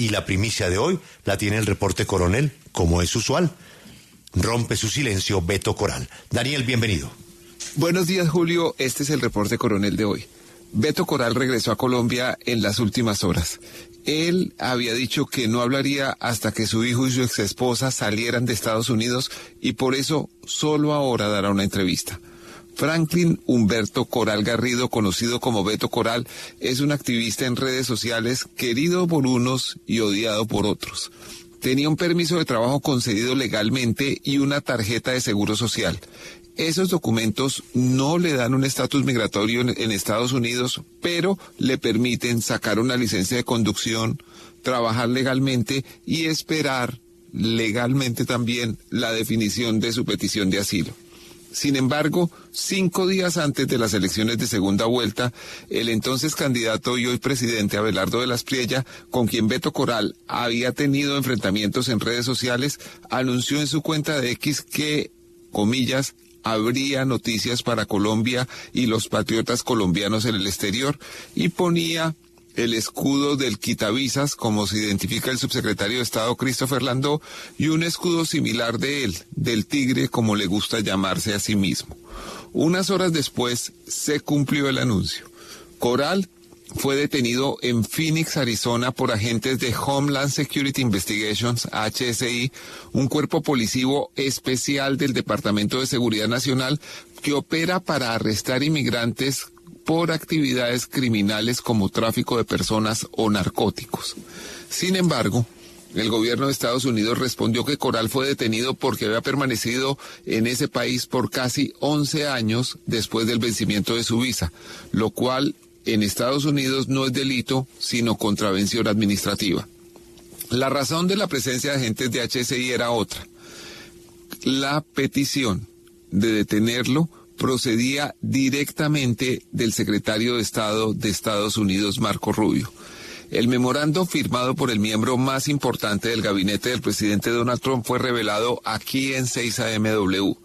Y la primicia de hoy la tiene el reporte coronel, como es usual. Rompe su silencio Beto Coral. Daniel, bienvenido. Buenos días, Julio. Este es el reporte coronel de hoy. Beto Coral regresó a Colombia en las últimas horas. Él había dicho que no hablaría hasta que su hijo y su exesposa salieran de Estados Unidos y por eso solo ahora dará una entrevista. Franklin Humberto Coral Garrido, conocido como Beto Coral, es un activista en redes sociales querido por unos y odiado por otros. Tenía un permiso de trabajo concedido legalmente y una tarjeta de seguro social. Esos documentos no le dan un estatus migratorio en Estados Unidos, pero le permiten sacar una licencia de conducción, trabajar legalmente y esperar legalmente también la definición de su petición de asilo. Sin embargo, 5 días antes de las elecciones de segunda vuelta, el entonces candidato y hoy presidente Abelardo de las Priella, con quien Beto Coral había tenido enfrentamientos en redes sociales, anunció en su cuenta de X que, comillas, habría noticias para Colombia y los patriotas colombianos en el exterior, y ponía el escudo del quitavisas, como se identifica el subsecretario de Estado Christopher Landó, y un escudo similar de él, del tigre, como le gusta llamarse a sí mismo. Unas horas después se cumplió el anuncio. Coral fue detenido en Phoenix, Arizona, por agentes de Homeland Security Investigations, HSI, un cuerpo policivo especial del Departamento de Seguridad Nacional que opera para arrestar inmigrantes por actividades criminales como tráfico de personas o narcóticos. Sin embargo, el gobierno de Estados Unidos respondió que Coral fue detenido porque había permanecido en ese país por casi 11 años después del vencimiento de su visa, lo cual en Estados Unidos no es delito, sino contravención administrativa. La razón de la presencia de agentes de HSI era otra. La petición de detenerlo procedía directamente del secretario de Estado de Estados Unidos, Marco Rubio. El memorando firmado por el miembro más importante del gabinete del presidente Donald Trump fue revelado aquí en 6AMW.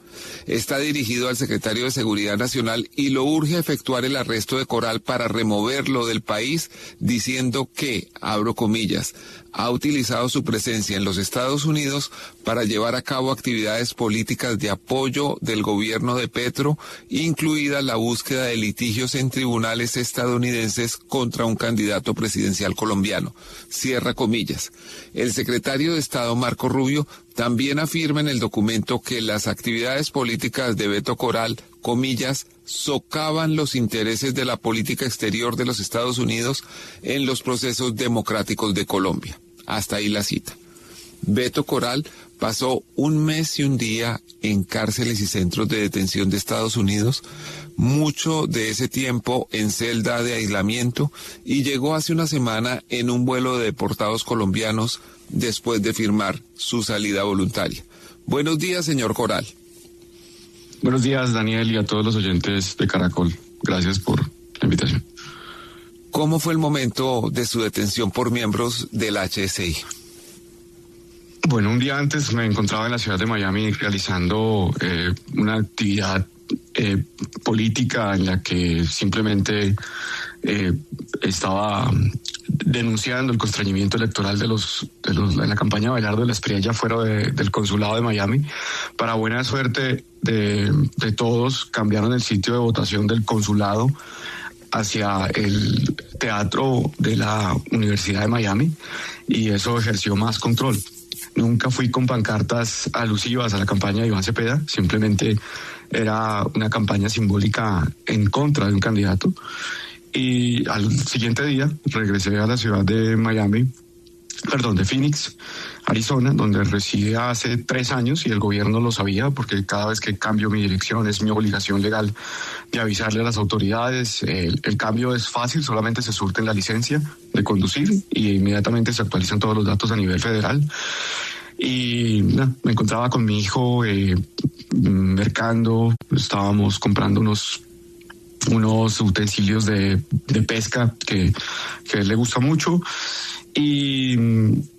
Está dirigido al secretario de Seguridad Nacional y lo urge a efectuar el arresto de Coral para removerlo del país, diciendo que, abro comillas, ha utilizado su presencia en los Estados Unidos para llevar a cabo actividades políticas de apoyo del gobierno de Petro, incluida la búsqueda de litigios en tribunales estadounidenses contra un candidato presidencial colombiano. Cierra comillas. El secretario de Estado, Marco Rubio, también afirma en el documento que las actividades políticas de Beto Coral, comillas, socavan los intereses de la política exterior de los Estados Unidos en los procesos democráticos de Colombia. Hasta ahí la cita. Beto Coral pasó 1 mes y 1 día en cárceles y centros de detención de Estados Unidos, mucho de ese tiempo en celda de aislamiento, y llegó hace una semana en un vuelo de deportados colombianos después de firmar su salida voluntaria. Buenos días, señor Coral. Buenos días, Daniel, y a todos los oyentes de Caracol. Gracias por la invitación. ¿Cómo fue el momento de su detención por miembros del HSI? Bueno, un día antes me encontraba en la ciudad de Miami realizando una actividad política en la que simplemente estaba denunciando el constreñimiento electoral en la campaña de Abelardo de las Priella fuera del consulado de Miami. Para buena suerte de todos, cambiaron el sitio de votación del consulado hacia el teatro de la Universidad de Miami, y eso ejerció más control. Nunca fui con pancartas alusivas a la campaña de Iván Cepeda, simplemente era una campaña simbólica en contra de un candidato. Y al siguiente día regresé a la ciudad de Phoenix, Arizona, donde residí hace 3 años, y el gobierno lo sabía porque cada vez que cambio mi dirección es mi obligación legal de avisarle a las autoridades. El cambio es fácil, solamente se surte la licencia de conducir y inmediatamente se actualizan todos los datos a nivel federal. Y me encontraba con mi hijo mercando, estábamos comprando unos utensilios de pesca que a él le gusta mucho, y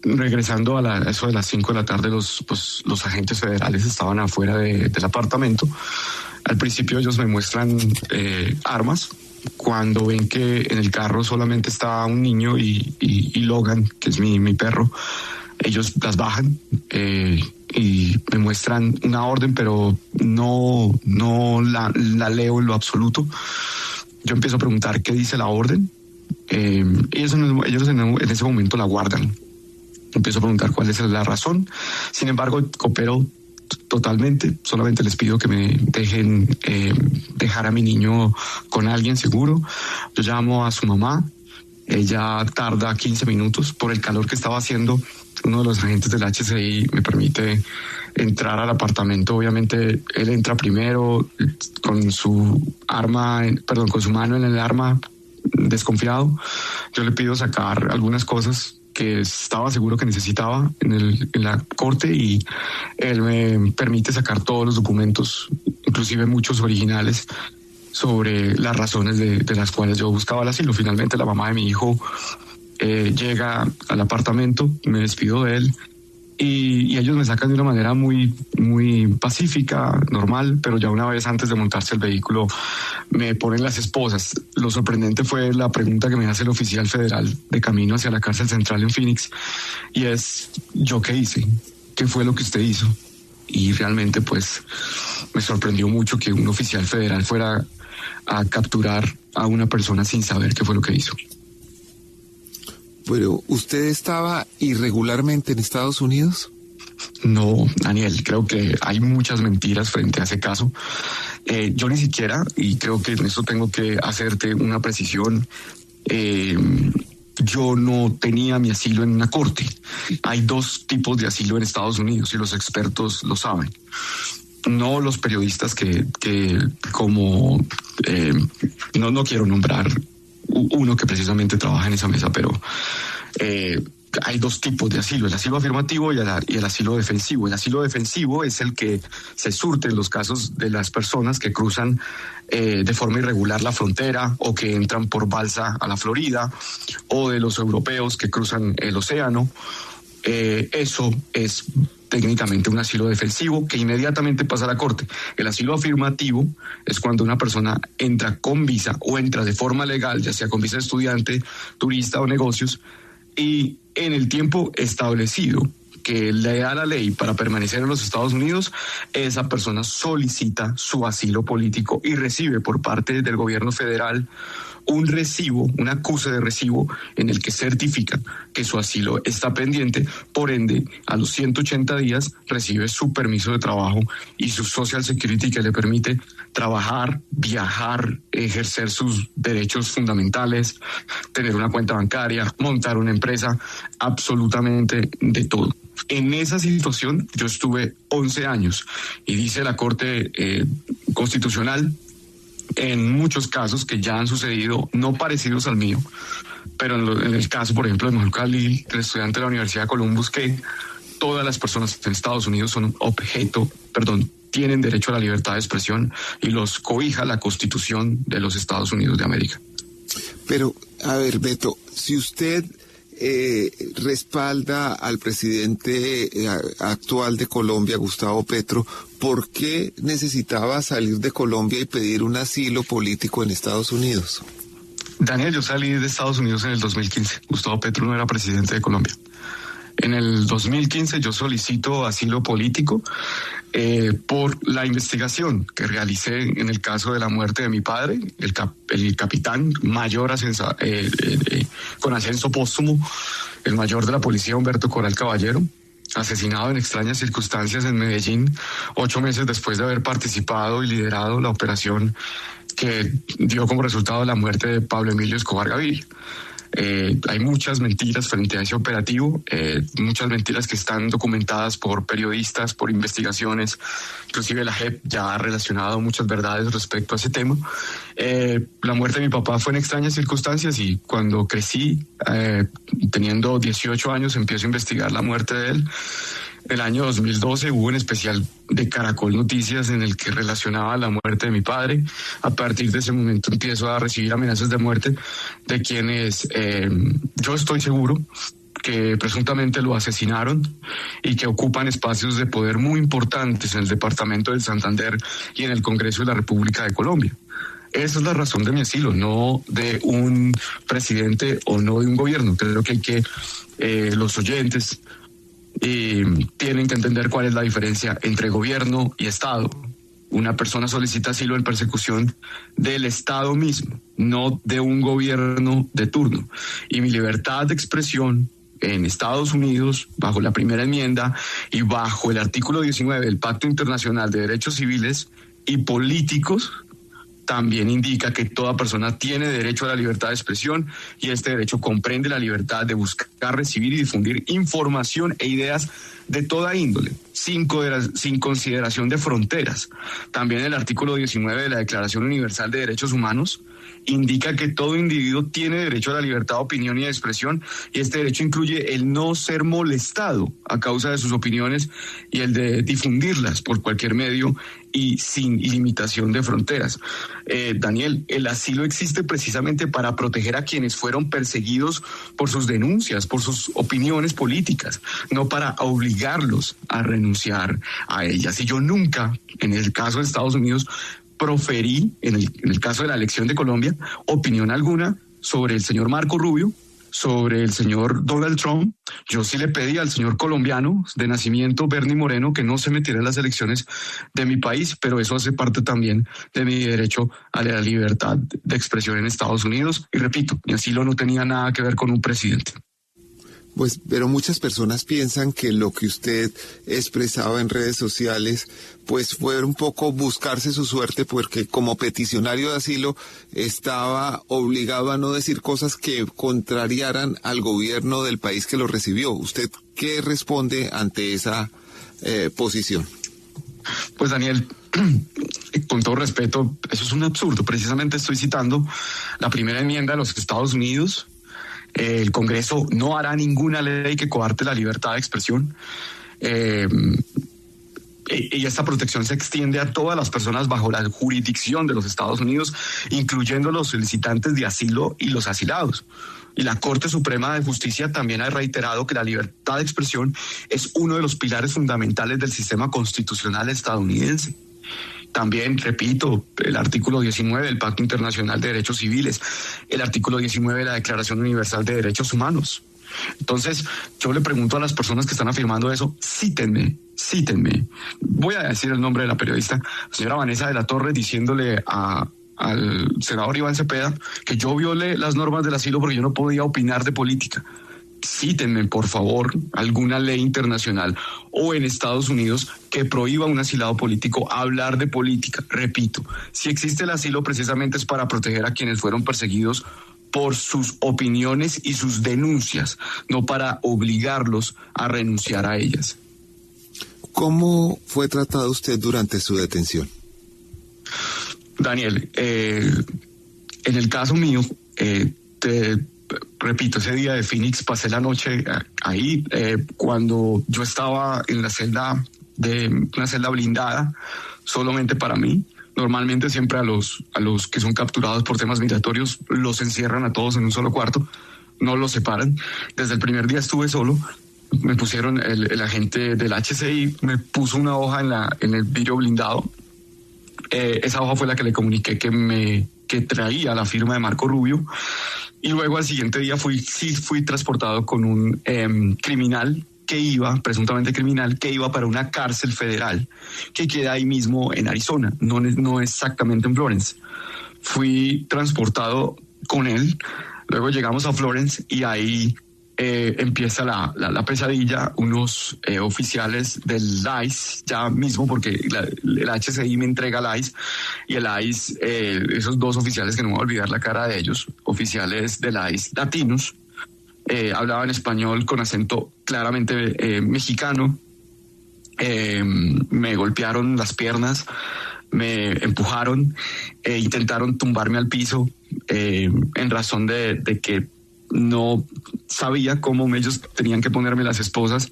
regresando a eso de las 5 de la tarde los agentes federales estaban afuera del apartamento. Al principio ellos me muestran armas cuando ven que en el carro solamente está un niño y Logan, que es mi perro, ellos las bajan y me muestran una orden, pero no la leo en lo absoluto. Yo empiezo a preguntar qué dice la orden. Ellos en ese momento la guardan. Empiezo a preguntar cuál es la razón. Sin embargo, coopero totalmente. Solamente les pido que me dejen dejar a mi niño con alguien seguro. Yo llamo a su mamá. Ella tarda 15 minutos por el calor que estaba haciendo. Uno de los agentes del HCI me permite entrar al apartamento. Obviamente él entra primero con su mano en el arma, desconfiado. Yo le pido sacar algunas cosas que estaba seguro que necesitaba en la corte, y él me permite sacar todos los documentos, inclusive muchos originales, sobre las razones de las cuales yo buscaba el asilo. Finalmente la mamá de mi hijo llega al apartamento, me despido de él y ellos me sacan de una manera muy, muy pacífica, normal, pero ya una vez antes de montarse el vehículo me ponen las esposas. Lo sorprendente fue la pregunta que me hace el oficial federal de camino hacia la cárcel central en Phoenix, y es: ¿yo qué hice? ¿Qué fue lo que usted hizo? Y realmente pues me sorprendió mucho que un oficial federal fuera a capturar a una persona sin saber qué fue lo que hizo. Pero, ¿usted estaba irregularmente en Estados Unidos? No, Daniel, creo que hay muchas mentiras frente a ese caso. Yo ni siquiera, y creo que en eso tengo que hacerte una precisión, yo no tenía mi asilo en una corte. Hay dos tipos de asilo en Estados Unidos y los expertos lo saben. No los periodistas que como, no quiero nombrar uno que precisamente trabaja en esa mesa, pero hay dos tipos de asilo: el asilo afirmativo y el asilo defensivo. El asilo defensivo es el que se surte en los casos de las personas que cruzan de forma irregular la frontera, o que entran por balsa a la Florida, o de los europeos que cruzan el océano. Eso es técnicamente un asilo defensivo que inmediatamente pasa a la corte. El asilo afirmativo es cuando una persona entra con visa o entra de forma legal, ya sea con visa de estudiante, turista o negocios, y en el tiempo establecido que le da la ley para permanecer en los Estados Unidos, esa persona solicita su asilo político y recibe por parte del gobierno federal un recibo, un acuse de recibo, en el que certifica que su asilo está pendiente. Por ende, a los 180 días recibe su permiso de trabajo y su Social Security, que le permite trabajar, viajar, ejercer sus derechos fundamentales, tener una cuenta bancaria, montar una empresa, absolutamente de todo. En esa situación yo estuve 11 años, y dice la Corte Constitucional, en muchos casos que ya han sucedido, no parecidos al mío, pero en el caso, por ejemplo, de Mahmoud Khalil, el estudiante de la Universidad de Columbus, que todas las personas en Estados Unidos tienen derecho a la libertad de expresión, y los cobija la Constitución de los Estados Unidos de América. Pero, a ver, Beto, si usted respalda al presidente actual de Colombia, Gustavo Petro, ¿por qué necesitaba salir de Colombia y pedir un asilo político en Estados Unidos? Daniel, yo salí de Estados Unidos en el 2015. Gustavo Petro no era presidente de Colombia. En el 2015 yo solicito asilo político por la investigación que realicé en el caso de la muerte de mi padre, el capitán mayor con ascenso póstumo, el mayor de la policía, Humberto Coral Caballero, asesinado en extrañas circunstancias en Medellín, 8 meses después de haber participado y liderado la operación que dio como resultado la muerte de Pablo Emilio Escobar Gaviria. Hay muchas mentiras frente a ese operativo, muchas mentiras que están documentadas por periodistas, por investigaciones. Inclusive la JEP ya ha relacionado muchas verdades respecto a ese tema. La muerte de mi papá fue en extrañas circunstancias, y cuando crecí, teniendo 18 años, empiezo a investigar la muerte de él. El año 2012 hubo un especial de Caracol Noticias en el que relacionaba la muerte de mi padre. A partir de ese momento empiezo a recibir amenazas de muerte de quienes yo estoy seguro que presuntamente lo asesinaron y que ocupan espacios de poder muy importantes en el departamento del Santander y en el Congreso de la República de Colombia. Esa es la razón de mi asilo, no de un presidente o no de un gobierno. Creo que los oyentes tienen que entender cuál es la diferencia entre gobierno y Estado. Una persona solicita asilo en persecución del Estado mismo, no de un gobierno de turno. Y mi libertad de expresión en Estados Unidos, bajo la primera enmienda y bajo el artículo 19 del Pacto Internacional de Derechos Civiles y Políticos, también indica que toda persona tiene derecho a la libertad de expresión, y este derecho comprende la libertad de buscar, recibir y difundir información e ideas de toda índole, sin consideración de fronteras. También el artículo 19 de la Declaración Universal de Derechos Humanos indica que todo individuo tiene derecho a la libertad de opinión y de expresión, y este derecho incluye el no ser molestado a causa de sus opiniones y el de difundirlas por cualquier medio y sin limitación de fronteras. Daniel, el asilo existe precisamente para proteger a quienes fueron perseguidos por sus denuncias, por sus opiniones políticas, no para obligarlos a renunciar a ellas. Y yo nunca, en el caso de Estados Unidos, proferí, en el caso de la elección de Colombia, opinión alguna sobre el señor Marco Rubio, sobre el señor Donald Trump. Yo sí le pedí al señor colombiano de nacimiento, Bernie Moreno, que no se metiera en las elecciones de mi país, pero eso hace parte también de mi derecho a la libertad de expresión en Estados Unidos. Y repito, mi asilo no tenía nada que ver con un presidente. Pues, pero muchas personas piensan que lo que usted expresaba en redes sociales, pues fue un poco buscarse su suerte, porque como peticionario de asilo estaba obligado a no decir cosas que contrariaran al gobierno del país que lo recibió. ¿Usted qué responde ante esa posición? Pues, Daniel, con todo respeto, eso es un absurdo. Precisamente estoy citando la primera enmienda de los Estados Unidos. El Congreso no hará ninguna ley que coarte la libertad de expresión. Y esta protección se extiende a todas las personas bajo la jurisdicción de los Estados Unidos, incluyendo los solicitantes de asilo y los asilados. Y la Corte Suprema de Justicia también ha reiterado que la libertad de expresión es uno de los pilares fundamentales del sistema constitucional estadounidense. También, repito, el artículo 19 del Pacto Internacional de Derechos Civiles, el artículo 19 de la Declaración Universal de Derechos Humanos. Entonces, yo le pregunto a las personas que están afirmando eso, cítenme. Voy a decir el nombre de la periodista, señora Vanessa de la Torre, diciéndole al senador Iván Cepeda que yo violé las normas del asilo porque yo no podía opinar de política. Cítenme, por favor, alguna ley internacional o en Estados Unidos que prohíba a un asilado político hablar de política. Repito, si existe el asilo, precisamente es para proteger a quienes fueron perseguidos por sus opiniones y sus denuncias, no para obligarlos a renunciar a ellas. ¿Cómo fue tratado usted durante su detención? Daniel, en el caso mío, repito, ese día de Phoenix pasé la noche ahí, cuando yo estaba en la celda, una celda blindada solamente para mí. Normalmente siempre a los que son capturados por temas migratorios los encierran a todos en un solo cuarto, no los separan. Desde el primer día estuve solo. Me pusieron, el agente del HCI me puso una hoja en el vidrio blindado. Esa hoja fue la que le comuniqué que traía la firma de Marco Rubio. Y luego al siguiente día fui transportado con un presuntamente criminal, que iba para una cárcel federal que queda ahí mismo en Arizona, no exactamente en Florence. Fui transportado con él, luego llegamos a Florence y ahí empieza la pesadilla. Unos oficiales del ICE, ya mismo, porque el HCI me entrega al ICE, y el ICE, esos dos oficiales, que no me voy a olvidar la cara de ellos, oficiales del ICE latinos, hablaban español con acento claramente mexicano. Me golpearon las piernas, me empujaron, intentaron tumbarme al piso en razón de que no sabía cómo ellos tenían que ponerme las esposas.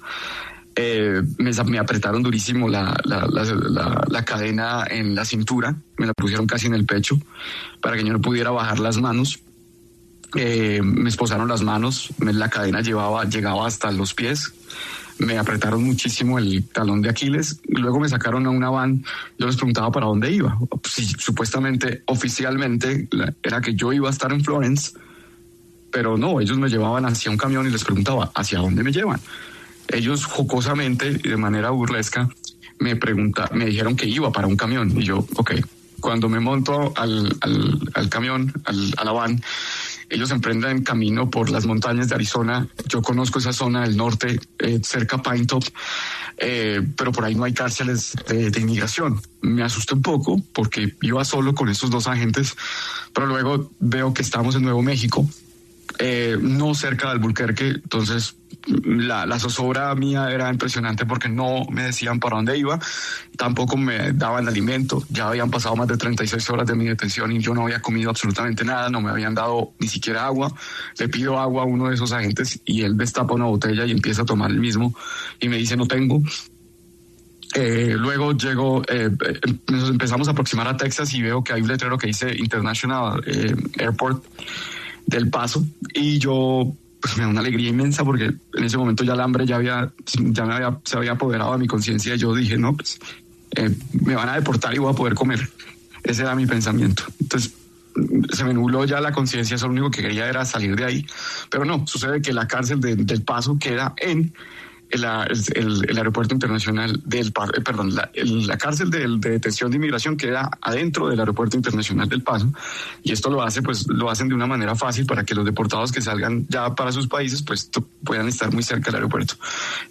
Me apretaron durísimo la cadena en la cintura, me la pusieron casi en el pecho para que yo no pudiera bajar las manos. Me esposaron las manos, la cadena llegaba hasta los pies, me apretaron muchísimo el talón de Aquiles, luego me sacaron a una van, yo les preguntaba para dónde iba, sí, supuestamente, oficialmente, era que yo iba a estar en Florence, pero no, ellos me llevaban hacia un camión y les preguntaba, ¿hacia dónde me llevan? Ellos jocosamente y de manera burlesca me dijeron que iba para un camión y yo, ok. Cuando me monto al camión, a la van, ellos emprenden camino por las montañas de Arizona. Yo conozco esa zona del norte, cerca a Pine Top, pero por ahí no hay cárceles de inmigración. Me asusté un poco porque iba solo con estos dos agentes, pero luego veo que estamos en Nuevo México, no cerca de Albuquerque, entonces la zozobra mía era impresionante porque no me decían para dónde iba, tampoco me daban alimento, ya habían pasado más de 36 horas de mi detención y yo no había comido absolutamente nada, no me habían dado ni siquiera agua. Le pido agua a uno de esos agentes y él destapa una botella y empieza a tomar el mismo y me dice no tengo. Luego llego, nos empezamos a aproximar a Texas y veo que hay un letrero que dice International Airport del Paso y yo pues me da una alegría inmensa porque en ese momento ya el hambre se había apoderado de mi conciencia y yo dije no, pues me van a deportar y voy a poder comer. Ese era mi pensamiento. Entonces se me nubló ya la conciencia, eso lo único que quería era salir de ahí, pero no, sucede que la cárcel del Paso queda en el aeropuerto internacional del Paso, la cárcel de detención de inmigración queda adentro del aeropuerto internacional del Paso y esto lo hacen de una manera fácil para que los deportados que salgan ya para sus países pues puedan estar muy cerca del aeropuerto.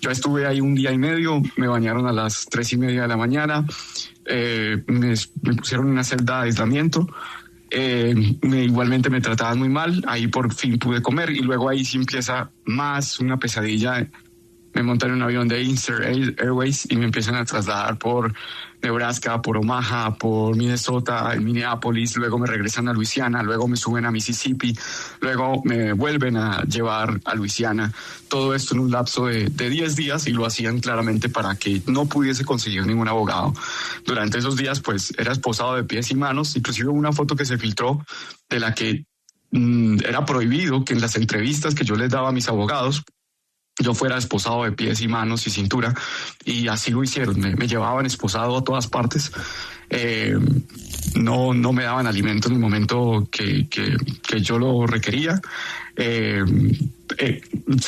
Yo estuve ahí un día y medio, me bañaron a las 3:30 de la mañana, me pusieron en una celda de aislamiento. Igualmente me trataban muy mal, ahí por fin pude comer y luego ahí sí empieza más una pesadilla. Me montan en un avión de Eastern Airways y me empiezan a trasladar por Nebraska, por Omaha, por Minnesota, en Minneapolis, luego me regresan a Luisiana, luego me suben a Mississippi, luego me vuelven a llevar a Luisiana. Todo esto en un lapso de 10 días y lo hacían claramente para que no pudiese conseguir ningún abogado. Durante esos días pues era esposado de pies y manos, inclusive una foto que se filtró de la que era prohibido que en las entrevistas que yo les daba a mis abogados yo fuera esposado de pies y manos y cintura, y así lo hicieron, me llevaban esposado a todas partes, no me daban alimento en el momento que yo lo requería. Se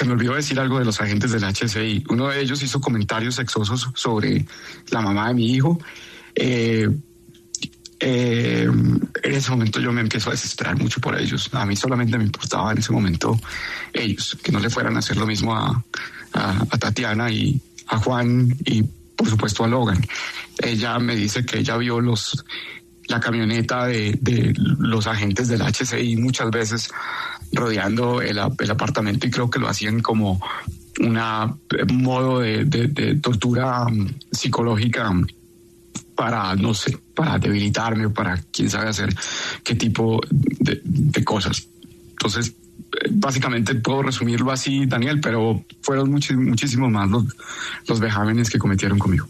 me olvidó decir algo de los agentes del HCI, uno de ellos hizo comentarios sexosos sobre la mamá de mi hijo. En ese momento yo me empiezo a desesperar mucho por ellos. A mí solamente me importaba en ese momento ellos, que no le fueran a hacer lo mismo a Tatiana y a Juan y por supuesto a Logan. Ella me dice que ella vio la camioneta de los agentes del HCI muchas veces rodeando el apartamento y creo que lo hacían como un modo de tortura psicológica para, no sé, para debilitarme o para quién sabe hacer qué tipo de cosas. Entonces, básicamente puedo resumirlo así, Daniel, pero fueron muchísimos más los vejámenes que cometieron conmigo.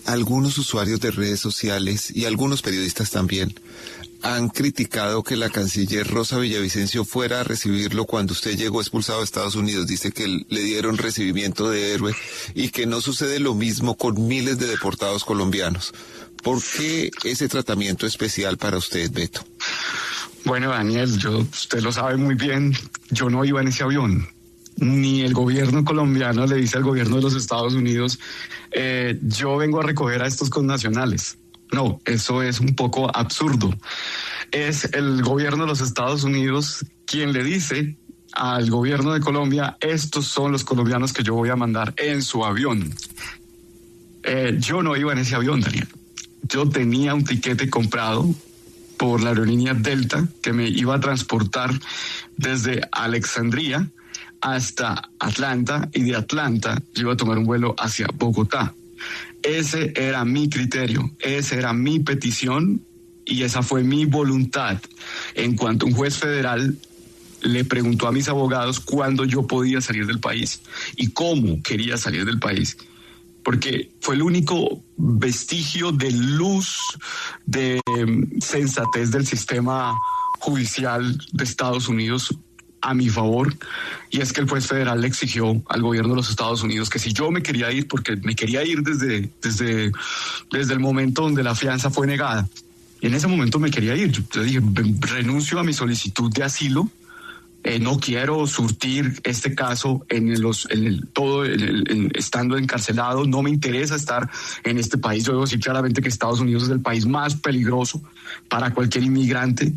Algunos usuarios de redes sociales y algunos periodistas también han criticado que la canciller Rosa Villavicencio fuera a recibirlo cuando usted llegó expulsado a Estados Unidos. Dice que le dieron recibimiento de héroe y que no sucede lo mismo con miles de deportados colombianos. ¿Por qué ese tratamiento especial para usted, Beto? Bueno, Daniel, usted lo sabe muy bien, yo no iba en ese avión. Ni el gobierno colombiano le dice al gobierno de los Estados Unidos, yo vengo a recoger a estos connacionales. No, eso es un poco absurdo. Es el gobierno de los Estados Unidos quien le dice al gobierno de Colombia, estos son los colombianos que yo voy a mandar en su avión. Yo no iba en ese avión, Daniel. Yo tenía un tiquete comprado por la aerolínea Delta que me iba a transportar desde Alexandria hasta Atlanta y de Atlanta yo iba a tomar un vuelo hacia Bogotá. Ese era mi criterio, esa era mi petición y esa fue mi voluntad. En cuanto un juez federal le preguntó a mis abogados cuándo yo podía salir del país y cómo quería salir del país, porque fue el único vestigio de luz, de sensatez del sistema judicial de Estados Unidos a mi favor, y es que el juez federal le exigió al gobierno de los Estados Unidos que si yo me quería ir, porque me quería ir desde el momento donde la fianza fue negada, y en ese momento me quería ir. Yo dije, renuncio a mi solicitud de asilo, no quiero surtir este caso estando encarcelado, no me interesa estar en este país. Yo debo decir claramente que Estados Unidos es el país más peligroso para cualquier inmigrante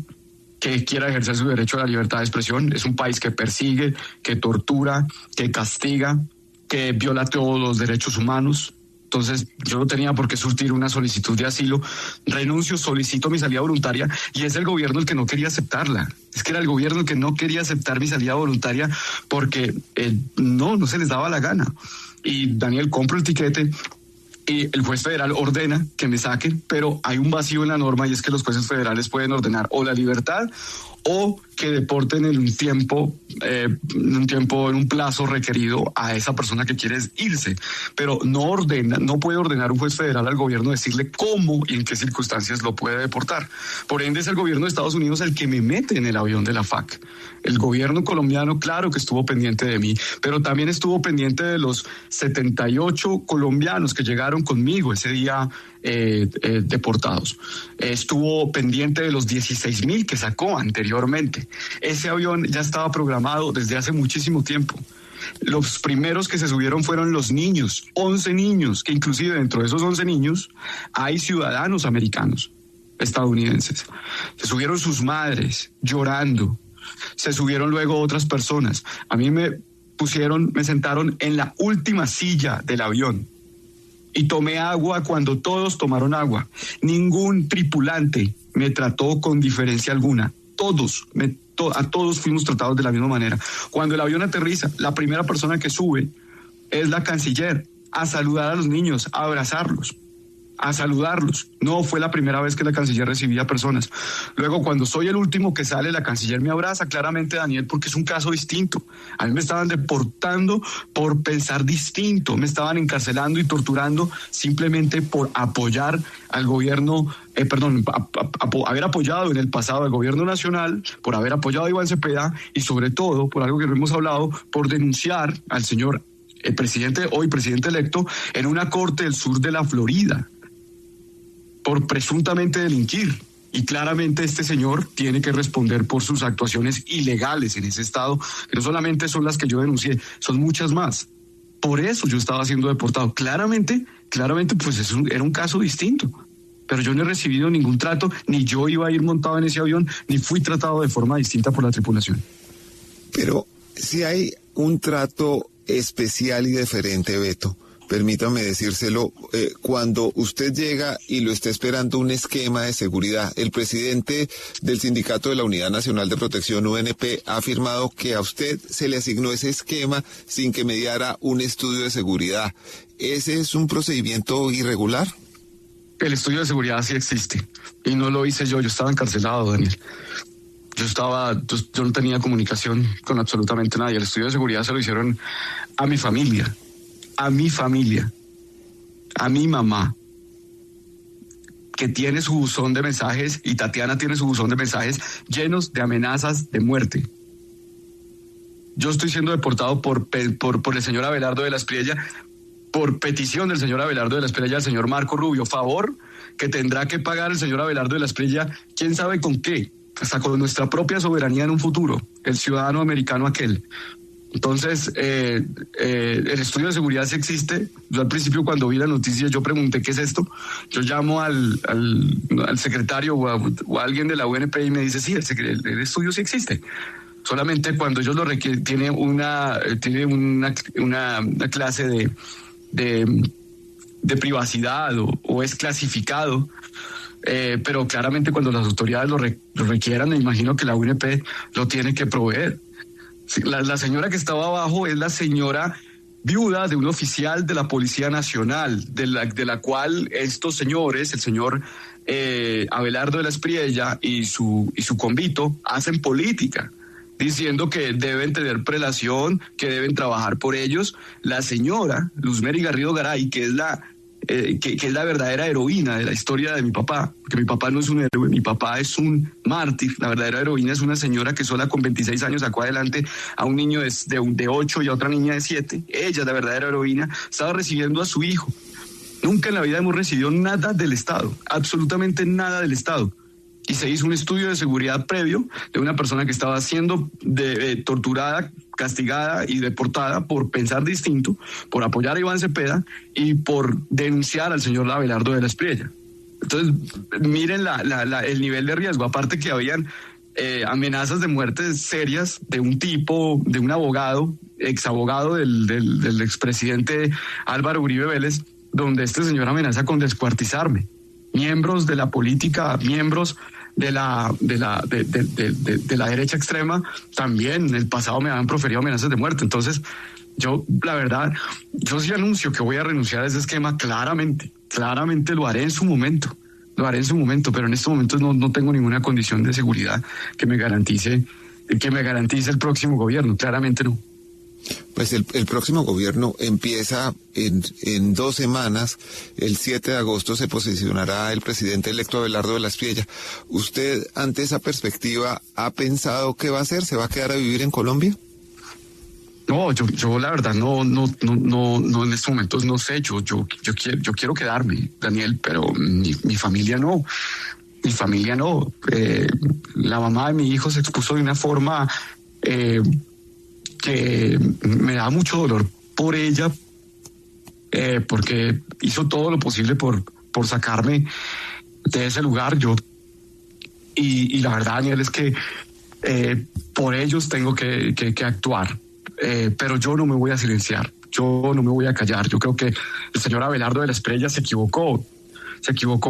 que quiera ejercer su derecho a la libertad de expresión. Es un país que persigue, que tortura, que castiga, que viola todos los derechos humanos. Entonces yo no tenía por qué surtir una solicitud de asilo, renuncio, solicito mi salida voluntaria, y es el gobierno el que no quería aceptarla. Es que era el gobierno el que no quería aceptar mi salida voluntaria porque no se les daba la gana. Y Daniel, compro el tiquete y el juez federal ordena que me saquen, pero hay un vacío en la norma, y es que los jueces federales pueden ordenar o la libertad o que deporten en un plazo requerido a esa persona que quiere irse, pero no puede ordenar un juez federal al gobierno decirle cómo y en qué circunstancias lo puede deportar. Por ende es el gobierno de Estados Unidos el que me mete en el avión de la FAC. El gobierno colombiano, claro que estuvo pendiente de mí, pero también estuvo pendiente de los 78 colombianos que llegaron conmigo ese día deportados. Estuvo pendiente de los 16,000 que sacó anteriormente. Ese avión ya estaba programado desde hace muchísimo tiempo. Los primeros que se subieron fueron los niños, 11 niños, que inclusive dentro de esos 11 niños hay ciudadanos americanos, estadounidenses. Se subieron sus madres llorando, se subieron luego otras personas. A mí me sentaron en la última silla del avión y tomé agua cuando todos tomaron agua. Ningún tripulante me trató con diferencia alguna. A todos fuimos tratados de la misma manera. Cuando el avión aterriza, la primera persona que sube es la canciller a saludar a los niños, a abrazarlos, a saludarlos. No fue la primera vez que la canciller recibía personas. Luego, cuando soy el último que sale, la canciller me abraza, claramente, Daniel, porque es un caso distinto. A mí me estaban deportando por pensar distinto, me estaban encarcelando y torturando simplemente por apoyar al gobierno, haber apoyado en el pasado al gobierno nacional, por haber apoyado a Iván Cepeda y sobre todo, por algo que no hemos hablado, por denunciar al señor hoy presidente electo, en una corte del sur de la Florida, por presuntamente delinquir. Y claramente este señor tiene que responder por sus actuaciones ilegales en ese estado, que no solamente son las que yo denuncié, son muchas más. Por eso yo estaba siendo deportado. Claramente, pues era un caso distinto. Pero yo no he recibido ningún trato, ni yo iba a ir montado en ese avión, ni fui tratado de forma distinta por la tripulación. Pero si hay un trato especial y diferente, Beto, permítame decírselo, cuando usted llega y lo está esperando un esquema de seguridad, el presidente del Sindicato de la Unidad Nacional de Protección, UNP, ha afirmado que a usted se le asignó ese esquema sin que mediara un estudio de seguridad. ¿Ese es un procedimiento irregular? El estudio de seguridad sí existe, y no lo hice yo estaba encarcelado, Daniel. Yo no tenía comunicación con absolutamente nadie. El estudio de seguridad se lo hicieron a mi familia, a mi mamá, que tiene su buzón de mensajes, y Tatiana tiene su buzón de mensajes llenos de amenazas de muerte. Yo estoy siendo deportado por el señor Abelardo de la Espriella, por petición del señor Abelardo de la Espriella al señor Marco Rubio, favor que tendrá que pagar el señor Abelardo de la Espriella, quién sabe con qué, hasta con nuestra propia soberanía en un futuro, el ciudadano americano aquel. Entonces, el estudio de seguridad sí existe. Yo al principio, cuando vi la noticia, yo pregunté ¿qué es esto? Yo llamo al secretario o a alguien de la UNP y me dice sí, el estudio sí existe. Solamente cuando ellos lo requieren, tiene una clase de privacidad o es clasificado. Pero claramente cuando las autoridades lo requieran, me imagino que la UNP lo tiene que proveer. La señora que estaba abajo es la señora viuda de un oficial de la Policía Nacional, de la cual estos señores, el señor Abelardo de la Espriella y su convito, hacen política, diciendo que deben tener prelación, que deben trabajar por ellos. La señora Luzmeri Garrido Garay, que es la que es la verdadera heroína de la historia de mi papá, porque mi papá no es un héroe, mi papá es un mártir. La verdadera heroína es una señora que sola con 26 años sacó adelante a un niño de 8 y a otra niña de 7. Ella es la verdadera heroína, estaba recibiendo a su hijo. Nunca en la vida hemos recibido nada del Estado, absolutamente nada del Estado. Y se hizo un estudio de seguridad previo de una persona que estaba siendo torturada, castigada y deportada por pensar distinto, por apoyar a Iván Cepeda y por denunciar al señor Abelardo de la Espriella. Entonces, miren el nivel de riesgo. Aparte que habían amenazas de muerte serias de un tipo, de un abogado, exabogado del expresidente Álvaro Uribe Vélez, donde este señor amenaza con descuartizarme. Miembros de la política, miembros de la derecha extrema, también en el pasado me habían proferido amenazas de muerte. Entonces, yo, la verdad, yo sí anuncio que voy a renunciar a ese esquema claramente lo haré en su momento, pero en estos momentos no tengo ninguna condición de seguridad que me garantice el próximo gobierno, claramente no. Pues el próximo gobierno empieza en 2 semanas. El 7 de agosto se posicionará el presidente electo Abelardo de la Espriella. ¿Usted, ante esa perspectiva, ha pensado qué va a hacer? ¿Se va a quedar a vivir en Colombia? No, yo la verdad no en estos momentos no sé. Yo quiero quedarme, Daniel, pero mi familia no. Mi familia no. La mamá de mi hijo se expuso de una forma que me da mucho dolor por ella, porque hizo todo lo posible por sacarme de ese lugar. Y la verdad, Daniel, es que por ellos tengo que actuar, pero yo no me voy a silenciar, yo no me voy a callar. Yo creo que el señor Abelardo de la Espriella se equivocó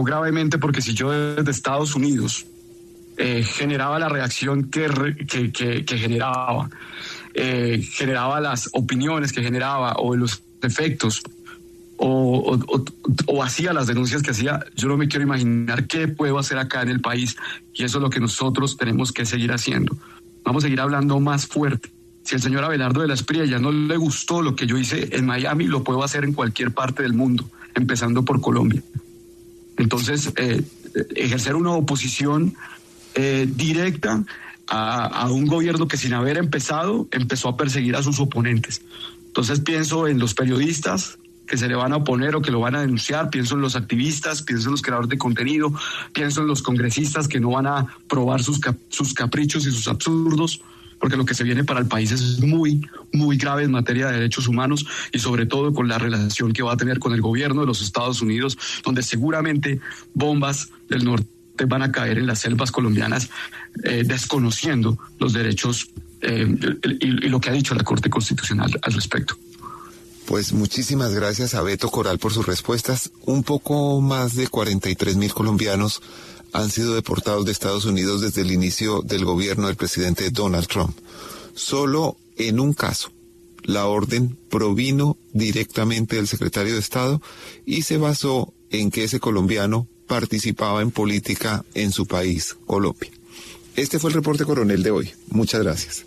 gravemente, porque si yo desde Estados Unidos generaba la reacción que generaba las opiniones que generaba, o los efectos, o hacía las denuncias que hacía, yo no me quiero imaginar qué puedo hacer acá en el país, y eso es lo que nosotros tenemos que seguir haciendo. Vamos a seguir hablando más fuerte. Si al señor Abelardo de la Espriella no le gustó lo que yo hice en Miami, lo puedo hacer en cualquier parte del mundo, empezando por Colombia. Entonces, ejercer una oposición directa a un gobierno que, sin haber empezó a perseguir a sus oponentes. Entonces pienso en los periodistas que se le van a oponer o que lo van a denunciar, pienso en los activistas, pienso en los creadores de contenido, pienso en los congresistas que no van a probar sus caprichos y sus absurdos, porque lo que se viene para el país es muy, muy grave en materia de derechos humanos, y sobre todo con la relación que va a tener con el gobierno de los Estados Unidos, donde seguramente bombas del norte van a caer en las selvas colombianas, desconociendo los derechos y lo que ha dicho la Corte Constitucional al respecto. Pues muchísimas gracias a Beto Coral por sus respuestas. Un poco más de 43.000 colombianos han sido deportados de Estados Unidos desde el inicio del gobierno del presidente Donald Trump. Solo en un caso, la orden provino directamente del secretario de Estado y se basó en que ese colombiano participaba en política en su país, Colombia. Este fue el reporte coronel de hoy. Muchas gracias.